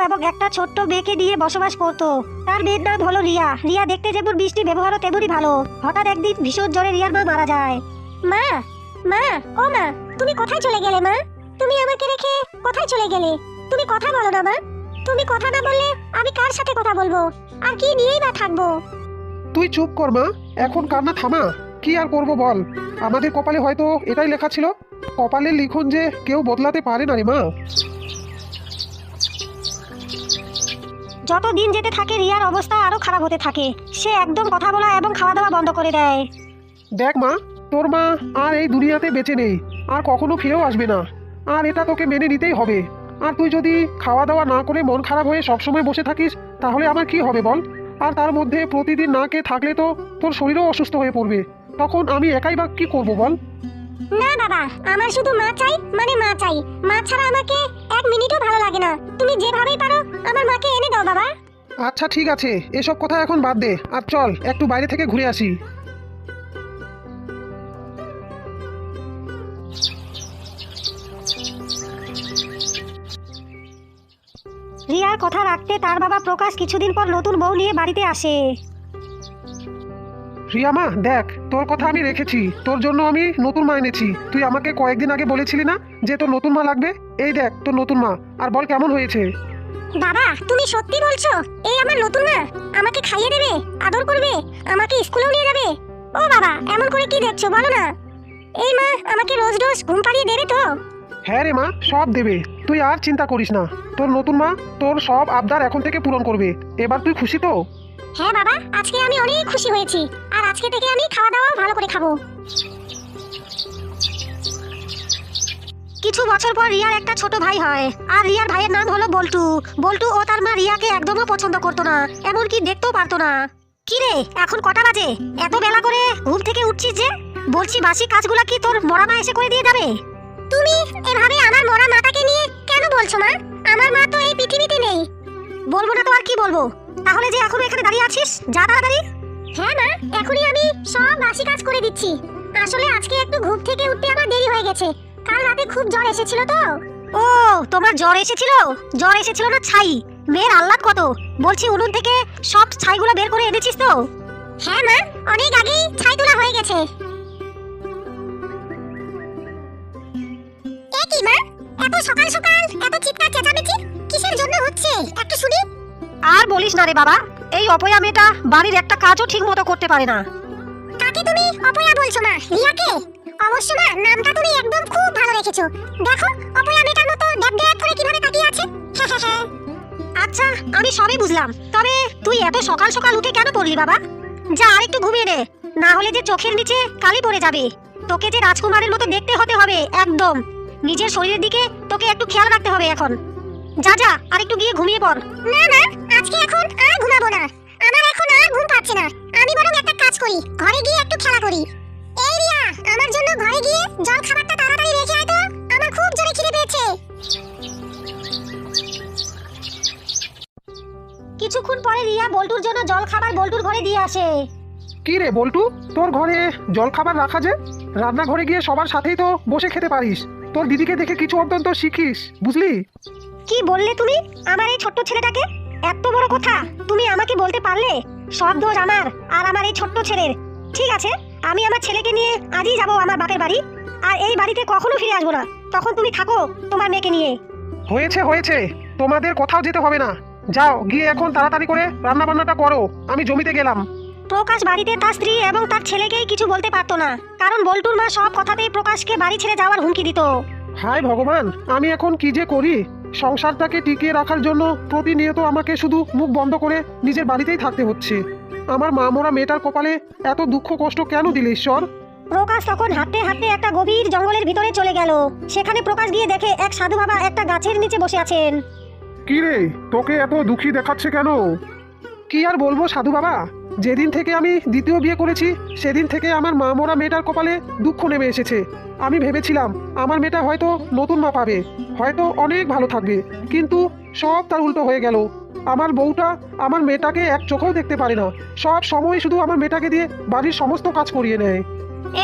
এবং একটা ছোট্ট মেয়েকে নিয়ে বসবাস করত। তার মেয়ের নাম হলো রিয়া। রিয়া দেখতে যেমন মিষ্টি, ব্যবহারও তেমনই ভালো। হঠাৎ একদিন ভীষণ জ্বরে রিয়ার মা মারা যায়। মা, মা, ও মা, তুমি কোথায় চলে গেলে মা? তুমি আমাকে রেখে কোথায় চলে গেলে? তুমি কথা বলো না মা। তুমি কথা না বললে আমি কার সাথে কথা বলবো, আর কি নিয়েই বা থাকবো? তুই চুপ কর মা, এখন কান্না থামা। কি আর করব বল, আমাদের কপালে হয়তো এটাই লেখা ছিল। কপালের লিখন যে কেউ বদলাতে পারে না রে মা। যত দিন যেতে থাকে রিয়ার অবস্থা আরো খারাপ হতে থাকে। সে একদম কথা বলা এবং খাওয়া দাওয়া বন্ধ করে দেয়। দেখ মা, তোর মা আর এই দুনিয়াতে বেঁচে নেই, আর কখনো ফিরেও আসবে না। আর এটা তোকে মেনে নিতেই হবে। আর তুই যদি খাওয়া দাওয়া না করে মন খারাপ হয়ে সবসময় বসে থাকিস, তাহলে আমার কি হবে বল? আর তার মধ্যে প্রতিদিন না খেয়ে থাকলে তো তোর শরীরও অসুস্থ হয়ে পড়বে। তখন আমি একাই বা কি করবো বল? না বাবা, আমার শুধু মা চাই, মানে মা চাই। মা ছাড়া আমাকে এক মিনিটও ভালো লাগে না। তুমি যেভাবেই পারো আমার মাকে এনে দাও বাবা। আচ্ছা ঠিক আছে, এসব কথা এখন বাদ দে, আর চল একটু বাইরে থেকে ঘুরে আসি। রিয়ার কথা রাখতে তার বাবা প্রকাশ কিছুদিন পর নতুন বউ নিয়ে বাড়িতে আসে। রিয়া মা, দেখ তোর কথা আমি রেখেছি। তোর জন্য আমি নতুন মা এনেছি। তুই আমাকে কয়েকদিন আগে বলেছিলি না যে তোর নতুন মা লাগবে? এই দেখ তোর নতুন মা, আর বল কেমন হয়েছে? বাবা, তুমি সত্যি বলছো? এই আমার নতুন মা আমাকে খাইয়ে দেবে, আদর করবে, আমাকে স্কুলেও নিয়ে যাবে? ও বাবা, এমন করে কি দেখছো বলো না? এই মা আমাকে রোজ রোজ ঘুম পাড়িয়ে দেবে তো? হ্যাঁ রে মা, সব দেবে। তুই আর চিন্তা করিস না। তোর নতুন মা তোর সব আবদার এখন থেকে পূরণ করবে। এবার তুই খুশি তো? হ্যাঁ বাবা, আজকে আমি অনেক খুশি হয়েছি। আর আজকে থেকে আমি খাওয়া দাওয়া ভালো করে খাবো। কিছু বছর পর রিয়ার একটা ছোট ভাই হয়। আর রিয়ার ভাইয়ের নাম হলো বল্টু। বল্টু ও তার মা রিয়াকে একদমও পছন্দ করতো না, এমনকি দেখতেও পারতো না। কি রে, এখন কটা বাজে? এত বেলা করে ঘুম থেকে উঠছিস যে? বলছি বাসি কাজগুলো কি তোর মরা মা এসে করে দিয়ে যাবে? তুমি এভাবে আমার মরা মাটাকে নিয়ে কেন বলছো মা? আমার মা তো এই পৃথিবীতে নেই। বলবো না তো আর কি বলবো? তাহলে যে এখনো এখানে দাঁড়িয়ে আছিস, যা তাড়াতাড়ি। হ্যাঁ মা, এখনই আমি সব বাসি কাজ করে দিচ্ছি। আসলে আজকে একটু ঘুম থেকে উঠতে আমার দেরি হয়ে গেছে। কাল রাতে খুব জ্বর এসেছিল তো। ও, তোমার জ্বর এসেছিল? জ্বর এসেছিল না ছাই? মেয়ের আহ্লাদ কত! বলছি উনুন থেকে সব ছাইগুলো বের করে এনেছিস তো? হ্যাঁ মা, অনেক আগেই ছাই তোলা হয়ে গেছে। এ কি মা, এত সকাল সকাল এত চিৎকার চেঁচামেচি কিসের জন্য হচ্ছে একটু শুনি? আর বলিস না রে বাবা, এই অপয়া মেয়েটা বাড়ির একটা কাজও ঠিক মতো করতে পারে না। কাকে তুমি অপয়া বলছো মা? রিয়াকে? অবশ্য মা, নামটা তুমি একদম খুব ভালো রেখেছো। দেখো অপয়া মেয়েটার মতো ড্যাব ড্যাব করে কিভাবে তাকিয়ে আছে। আচ্ছা, আমি সবই বুঝলাম। তবে তুই এত সকাল সকাল উঠে কেন পড়লি বাবা? যা আর একটু ঘুমিয়ে নে, না হলে যে চোখের নিচে কালি পড়ে যাবে। তোকে যে রাজকুমারের মতো দেখতে হবে একদম। নিজের শরীরের দিকে তোকে একটু খেয়াল রাখতে হবে এখন। যা যা, আর একটু গিয়ে ঘুমিয়ে পড়। না না, আজকে এখন আর ঘুমাবো না। আমার এখন আর ঘুম পাচ্ছে না। আমি বরং একটা কাজ করি, ঘরে গিয়ে একটু খেলা করি। এই রিয়া, আমার জন্য ঘরে গিয়ে জল খাবারটা তাড়াতাড়ি রেখে আয় তো, আমার খুব জোরে খিদে পেয়েছে। কিছুক্ষণ পরে রিয়া বল্টুর জন্য জল খাবার বল্টুর ঘরে দিয়ে আসে। কি রে বল্টু, তোর ঘরে জল খাবার রাখা যে? রান্নাঘরে গিয়ে সবার সাথেই তো বসে খেতে পারিস। তোর দিদিকে দেখে কিছু অন্তত শিখিস, বুঝলি? কি বললে তুমি আমার এই ছোট্ট ছেলেটাকে? এত বড় কথা তুমি আমাকে বলতে পারলে? সব দোষ আমার আর আমার এই ছোট্ট ছেলের। ঠিক আছে, আমি আমার ছেলেকে নিয়ে আজই যাব আমার বাপের বাড়ি। আর এই বাড়িতে কখনো ফিরে আসবো না। তখন তুমি থাকো তোমার মেয়েকে নিয়ে। হয়েছে হয়েছে, তোমাদের কোথাও যেতে হবে না। যাও গিয়ে এখন তাড়াতাড়ি করে রান্না বান্নাটা করো, আমি জমিতে গেলাম। প্রকাশ বাড়িতে তার স্ত্রী এবং তার ছেলেকেই কিছু বলতে পারতো না, কারণ বল্টুর মা সব কথাতেই প্রকাশকে বাড়ি ছেড়ে যাওয়ার হুমকি দিত। হায় ভগবান, আমি এখন কি যে করি! সংসারটাকে টিকিয়ে রাখার জন্য প্রতিনিয়ত আমাকে শুধু মুখ বন্ধ করে নিজের বাড়িতেই থাকতে হচ্ছে। আমার মা মরা মেয়েটার কপালে এত দুঃখ কষ্ট কেন দিলে ঈশ্বর? প্রকাশ তখন হাঁটতে হাঁটতে একটা গভীর জঙ্গলের ভিতরে চলে গেল। সেখানে প্রকাশ গিয়ে দেখে এক সাধু বাবা একটা গাছের নিচে বসে আছেন। কি রে, তোকে এত দুঃখী দেখাচ্ছে কেন? কি আর বলবো সাধু বাবা, যেদিন থেকে আমি দ্বিতীয় বিয়ে করেছি সেদিন থেকে আমার মা মরা মেয়েটার কপালে দুঃখ নেমে এসেছে। আমি ভেবেছিলাম আমার মেয়েটা হয়তো নতুন মা পাবে, হয়তো অনেক ভালো থাকবে, কিন্তু সব তার উল্টো হয়ে গেল। আমার বউটা আমার মেয়েটাকে এক চোখেও দেখতে পারে না, সব সময় শুধু আমার মেয়েটাকে দিয়ে বাড়ির সমস্ত কাজ করিয়ে নেয়।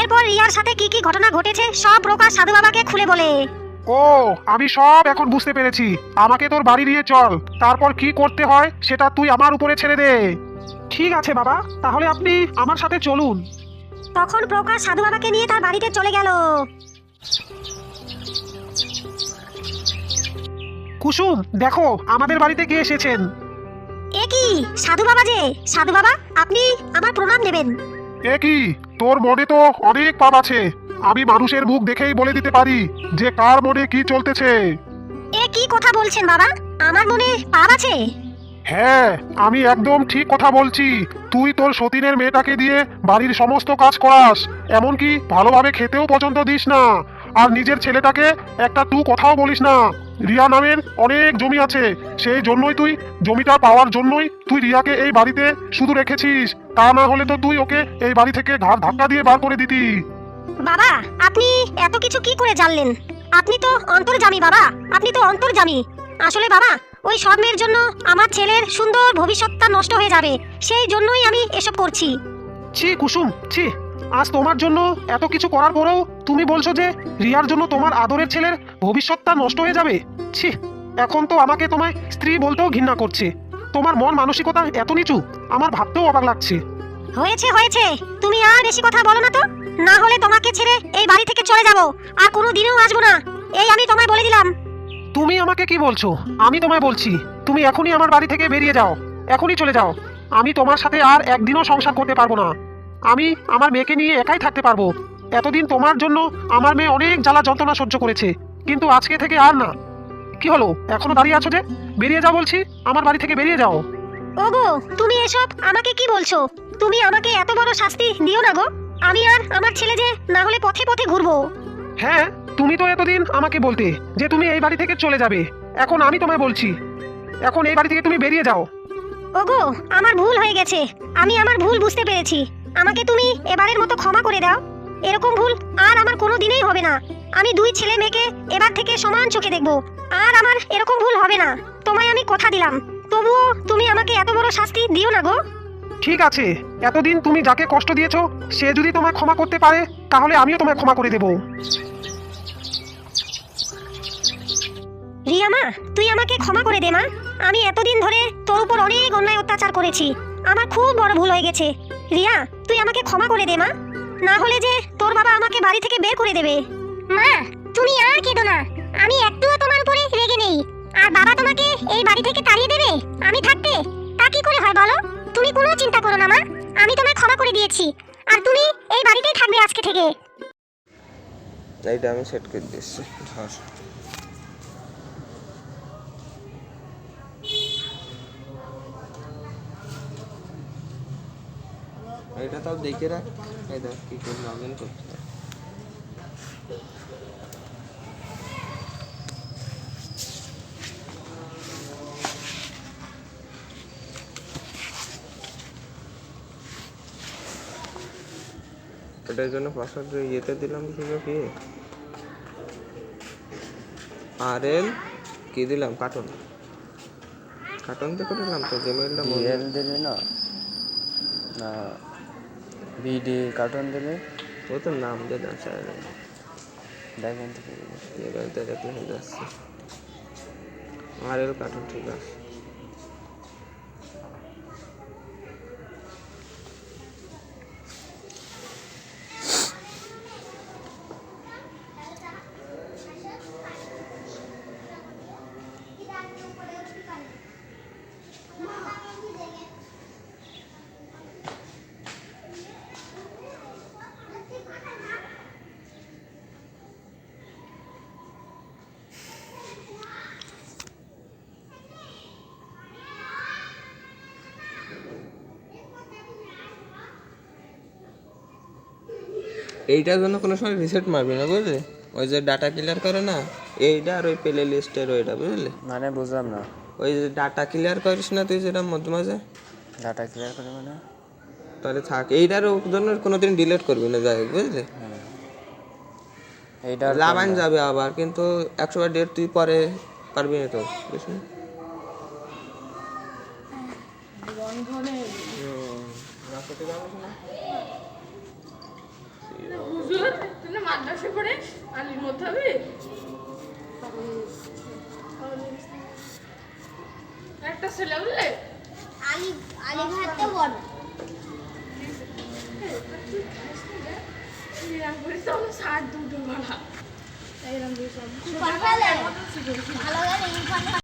এরপর রিয়ার সাথে কি কি ঘটনা ঘটেছে সব প্রকাশ সাধু বাবাকে খুলে বলে। ও, আমি সব এখন বুঝতে পেরেছি। আমাকে তোর বাড়ি নিয়ে চল, তারপর কি করতে হয় সেটা তুই আমার উপরে ছেড়ে দে। ঠিক আছে বাবা, তাহলে আপনি আমার সাথে চলুন। তখন প্রকাশ সাধু বাবাকে নিয়ে তার বাড়িতে চলে গেল। কুসুম, দেখো আমাদের বাড়িতে কে এসেছেন। এ কি সাধু বাবা যে? সাধু বাবা, আপনি আমার প্রণাম নেবেন। এ কি, তোর মনে তো অনেক পাপ আছে। আমি মানুষের মুখ দেখেই বলে দিতে পারি যে কার মনে কি চলতেছে। এ কি কথা বলছেন বাবা? আমার মনে পাপ আছে? হ্যাঁ, আমি একদম ঠিক কথা বলছি। তুই তোর সতীনের মেয়েটাকে দিয়ে বাড়ির সমস্ত কাজ করাস, এমনকি ভালোভাবে খেতেও পর্যন্ত দিস না। আর নিজের ছেলেটাকে একটা তু কথাও বলিস না। রিয়া নামের অনেক জমি আছে, সেই জন্যই তুই জমিটা পাওয়ার জন্যই তুই রিয়াকে এই বাড়িতে শুধু রেখেছিস। তা না হলে তো তুই ওকে এই বাড়ি থেকে ঘাড় ধাক্কা দিয়ে বার করে দিতি। বাবা, আপনি এত কিছু কি করে জানলেন? আপনি তো অন্তর্যামী বাবা, আপনি তো অন্তর্যামী। আসলে বাবা, ওই সৎ মেয়ের জন্য আমার ছেলের সুন্দর ভবিষ্যৎটা নষ্ট হয়ে যাবে, সেই জন্যই আমি এসব করছি। ছি কুসুম, ছি। আজ তোমার জন্য এত কিছু করার পরেও তুমি বলছো যে রিয়ার জন্য তোমার আদরের ছেলের ভবিষ্যৎটা নষ্ট হয়ে যাবে। ছি, এখন তো আমাকে তোমায় স্ত্রী বলতেও ঘৃণা করছে। তোমার মন মানসিকতা এত নিচু, আমার ভাবতেও অবাক লাগছে। হয়েছে হয়েছে, তুমি আর বেশি কথা বলো না তো, না হলে তোমাকে ছেড়ে এই বাড়ি থেকে চলে যাব, আর কোনো দিনেও আসবো না। এই আমি তোমায় বলে দিলাম। তুমি আমাকে কি বলছো? আমি তোমায় বলছি, তুমি এখনই আমার বাড়ি থেকে বেরিয়ে যাও, এখনই চলে যাও। আমি তোমার সাথে আর একদিনও সংসার করতে পারবো না। আমি আমার মেয়েকে নিয়ে একাই থাকতে পারবো। এতদিন তোমার জন্য আমার মেয়ে অনেক জ্বালা যন্ত্রণা সহ্য করেছে, কিন্তু আজকে থেকে আর না। কি হলো, এখনো দাঁড়িয়ে আছো যে? বেরিয়ে যাও বলছি, আমার বাড়ি থেকে বেরিয়ে যাও। ওগো, তুমি এসব আমাকে কি বলছো? তুমি আমাকে এত বড় শাস্তি দিও না গো। আমি আর আমার ছেলে যে না হলে পথে পথে ঘুরবো। হ্যাঁ, তুমি তো এতদিন আমাকে বলতে যে তুমি এই বাড়ি থেকে চলে যাবে। এখন আমি তোমায় বলছি, এখন এই বাড়ি থেকে তুমি বেরিয়ে যাও। ওগো, আমার ভুল হয়ে গেছে, আমি আমার ভুল বুঝতে পেরেছি। আমাকে তুমি এবারের মতো ক্ষমা করে দাও। এরকম ভুল আর আমার কোনো দিনেই হবে না। আমি দুই ছেলে মেয়েকে এবার থেকে সমান চোখে দেখব, আর আমার এরকম ভুল হবে না। তোমায় আমি কথা দিলাম। তবুও তুমি আমাকে এত বড় শাস্তি দিও না গো। ঠিক আছে, এতদিন তুমি যাকে কষ্ট দিয়েছো সে যদি তোমায় ক্ষমা করতে পারে, তাহলে আমিও তোমায় ক্ষমা করে দেব। রিয়া মা, তুই আমাকে ক্ষমা করে দে মা। আমি এতদিন ধরে তোর উপর অনেক অন্যায় অত্যাচার করেছি, আমার খুব বড় ভুল হয়ে গেছে। রিয়া, তুই আমাকে ক্ষমা করে দে মা, না হলে যে তোর বাবা আমাকে বাড়ি থেকে বের করে দেবে। মা, তুমি আর কেঁদো না, আমি একটুও তোমার উপরে রেগে নেই। আর বাবা তোমাকে এই বাড়ি থেকে তাড়িয়ে দেবে আমি থাকতে? তা কি করে হয় বলো? তুমি কোনো চিন্তা করো না মা, আমি তোমায় ক্ষমা করে দিয়েছি, আর তুমি এই বাড়িতেই থাকবে আজকে থেকে। এইটা আমি সেট করে দিচ্ছি, ধর। এটা তাও দেখে রাখ, এই দেখ কি করে লগ ইন করতে হয়। এটার জন্য পাসওয়ার্ড ইয়েতে দিলাম, শুধু কি RL কি দিলাম, কার্টুন কার্টুনতে করে দিলাম তো। জিমেইলটা বিএল দিলে না, না বিডি কার্টুন দিলে ও তো নাম দিয়ে দেন স্যার, দেখেন থেকে এবারে দেখলে হয়ে যাচ্ছে। RL কার্টুন ঠিক আছে। এইটার জন্য কোনো সময় রিসেট মারবি না, বুঝলি? ওই যে ডাটা ক্লিয়ার করে না, এইটা আর ওই প্লে লিস্টের ওইটা, বুঝলি? মানে বুঝলাম না। ওই যে ডাটা ক্লিয়ার করিস না তুই, যেটা মধ্যে মাঝে ডাটা ক্লিয়ার করে মানে তাহলে থাক। এইটার জন্য কোনোদিন ডিলিট করবি না, যাই হোক, বুঝলি? এইটা লাভাইন যাবে আবার, কিন্তু 100বার ডেট তুই পরে পারবি না তো, বুঝলি? হুজুর, তুমি মাদ্রাসা পড়ে আলির মধ্যে হবে? একটা ছেলে বুঝলে আলি আলিঘাটে বড় এরকম করে তো সাত দুটো গলা এরকম ভালো গেলে